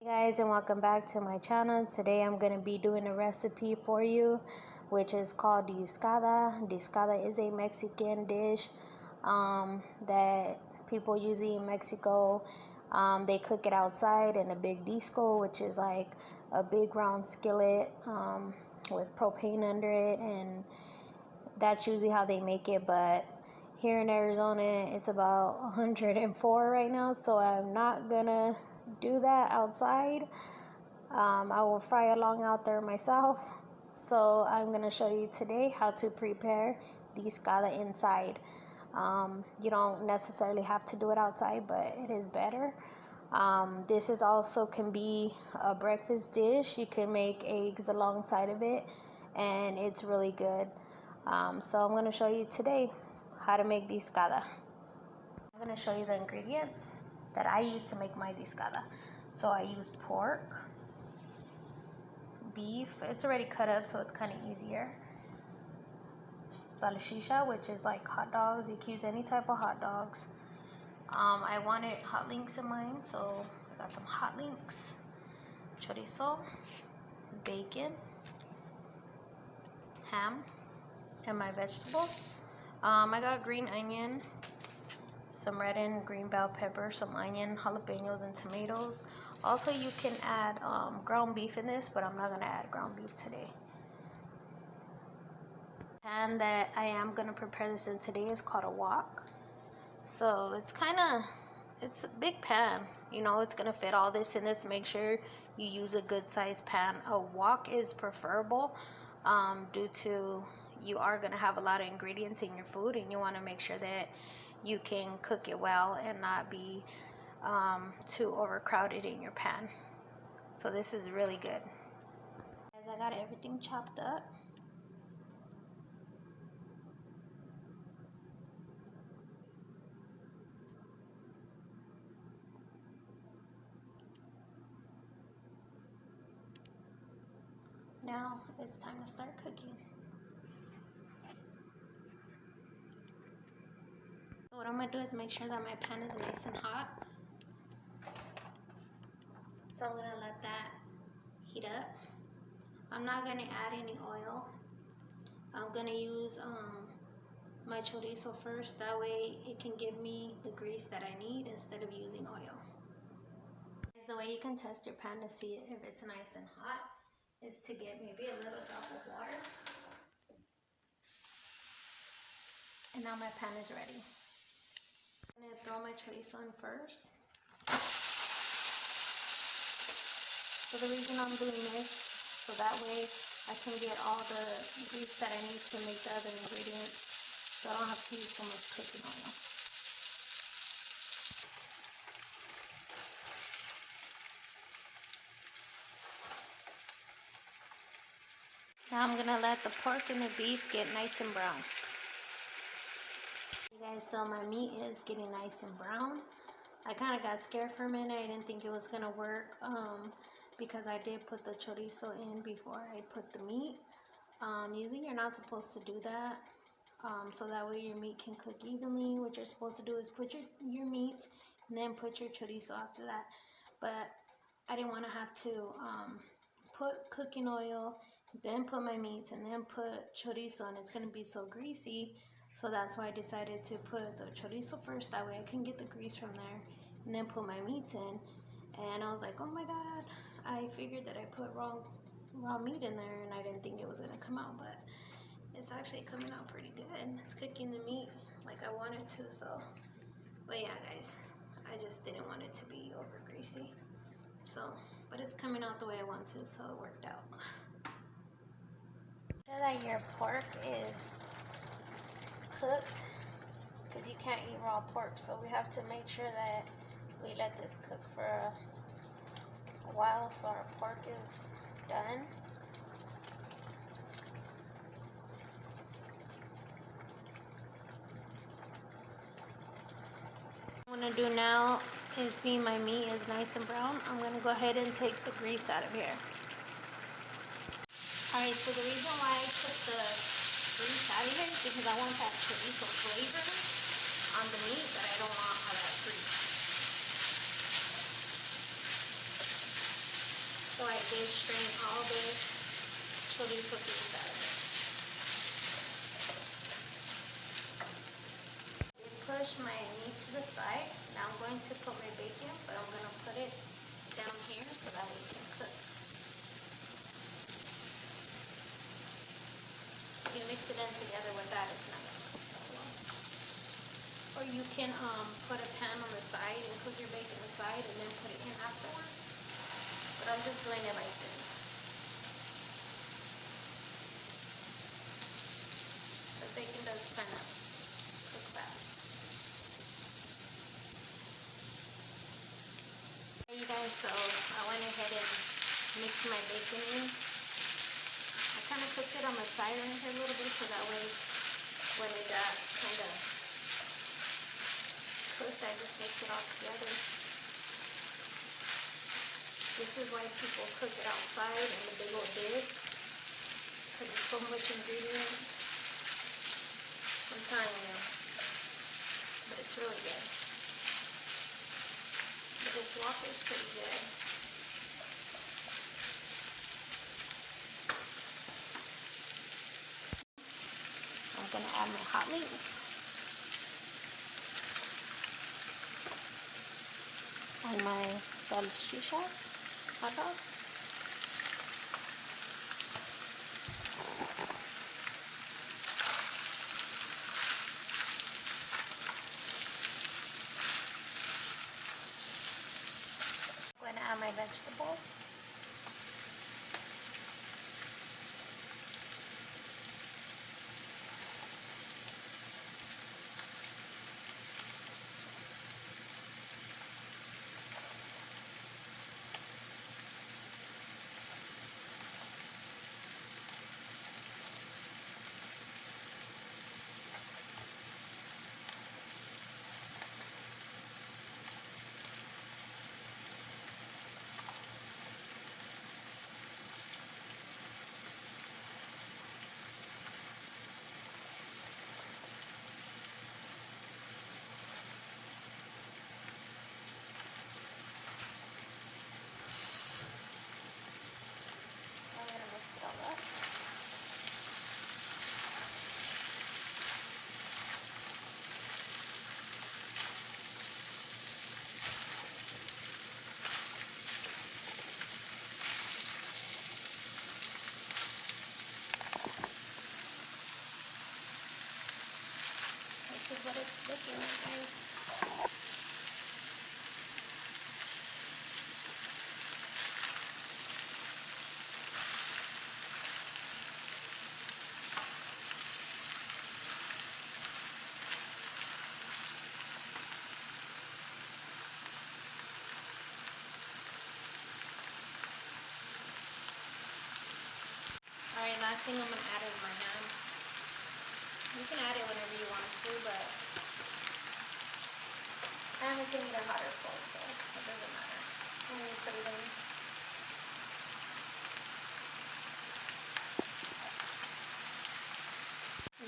Hey guys, and welcome back to my channel. Today I'm going to be doing a recipe for you, which is called Discada. Discada is a Mexican dish that people usually in Mexico, they cook it outside in a big disco, which is like a big round skillet with propane under it, and that's usually how they make it. But here in Arizona it's about 104 right now, so I'm not gonna do that outside. I will fry along out there myself. So I'm gonna show you today how to prepare the scada inside. You don't necessarily have to do it outside, but it is better. This is also can be a breakfast dish. You can make eggs alongside of it, and it's really good. So I'm gonna show you today how to make discada. I'm gonna show you the ingredients that I use to make my discada. So I use pork, beef. It's already cut up, so it's kind of easier. Salchicha, which is like hot dogs. You can use any type of hot dogs. I wanted hot links in mine, so I got some hot links. Chorizo, bacon, ham, and my vegetables. I got green onion, some red and green bell pepper, some onion, jalapenos, and tomatoes. Also, you can add ground beef in this, but I'm not gonna add ground beef today. The pan that I am gonna prepare this in today is called a wok. So it's a big pan. You know, it's gonna fit all this in this. Make sure you use a good sized pan. A wok is preferable due to you are gonna have a lot of ingredients in your food, and you want to make sure that you can cook it well and not be too overcrowded in your pan. So this is really good. As I got everything chopped up. Now it's time to start cooking. So what I'm gonna do is make sure that my pan is nice and hot. So I'm gonna let that heat up. I'm not gonna add any oil. I'm gonna use my chorizo first. That way it can give me the grease that I need instead of using oil. The way you can test your pan to see if it's nice and hot is to get maybe a little drop of water. And now my pan is ready. I'm gonna throw my chorizo in first. So the reason I'm doing this, so that way I can get all the grease that I need to make the other ingredients, so I don't have to use so much cooking oil. Now I'm gonna let the pork and the beef get nice and brown. You guys, so my meat is getting nice and brown. I kind of got scared for a minute. I didn't think it was gonna work because I did put the chorizo in before I put the meat. Usually you're not supposed to do that, so that way your meat can cook evenly. What you're supposed to do is put your meat and then put your chorizo after that. But I didn't want to have to put cooking oil, then put my meats, and then put chorizo, and it's going to be so greasy. So that's why I decided to put the chorizo first. That way I can get the grease from there and then put my meats in. And I was like, oh my god, I figured that I put raw meat in there, and I didn't think it was going to come out, but it's actually coming out pretty good. It's cooking the meat like I wanted to. So, but yeah guys, I just didn't want it to be over greasy. So, but it's coming out the way I want to, so it worked out. Make sure that your pork is cooked, because you can't eat raw pork, so we have to make sure that we let this cook for a while so our pork is done. What I'm going to do now is, being my meat is nice and brown, I'm going to go ahead and take the grease out of here. Alright, so the reason why I took the grease out of here is because I want that chorizo flavor on the meat, but I don't want all that grease. So I did strain all the chorizo pieces out of it. I push my meat to the side. Now I'm going to put my bacon, but I'm going to put it down here so that we can cook. If you mix it in together with that, it's not going to cook that well. Or you can put a pan on the side and cook your bacon aside and then put it in afterwards. But I'm just doing it like this. The bacon does kind of cook fast. Hey you guys, so I went ahead and mixed my bacon in. I kind of cooked it on the side right here a little bit so that way when it got kind of cooked, I just mix it all together. This is why people cook it outside in the big old disc, because there's so much ingredients. I'm telling you, but it's really good. But this waffle is pretty good. I'm gonna add my hot links and my salchichas, hot dogs. I'm gonna add my vegetables. I'm gonna mix it all up. This is what it's looking like, guys. Alright, last thing I'm gonna add is my ham. You can add it whenever you want to, but ham can either hot or cold, so it doesn't matter. I'm gonna put it in.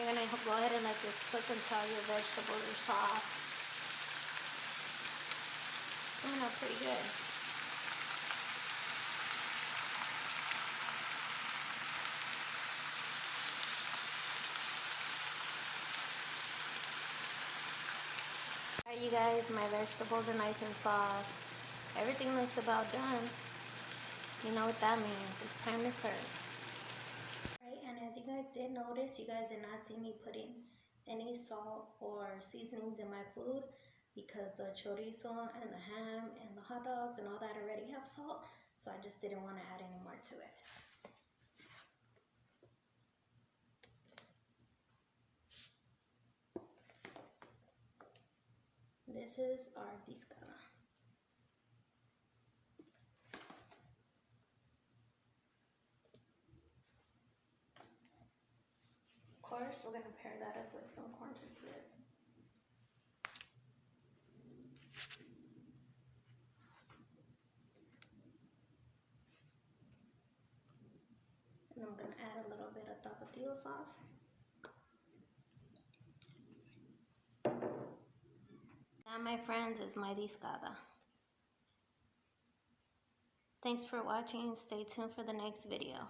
You're gonna go ahead and let this cook until your vegetables are soft. Coming out pretty good. Alright you guys, my vegetables are nice and soft. Everything looks about done. You know what that means. It's time to serve. Right, and as you guys did notice, you guys did not see me putting any salt or seasonings in my food because the chorizo and the ham and the hot dogs and all that already have salt, so I just didn't want to add any more to it. This is our discada. Of course, we're going to pair that up with some corn tortillas. And I'm going to add a little bit of tapatio sauce. That, my friends, is my discada. Thanks for watching. Stay tuned for the next video.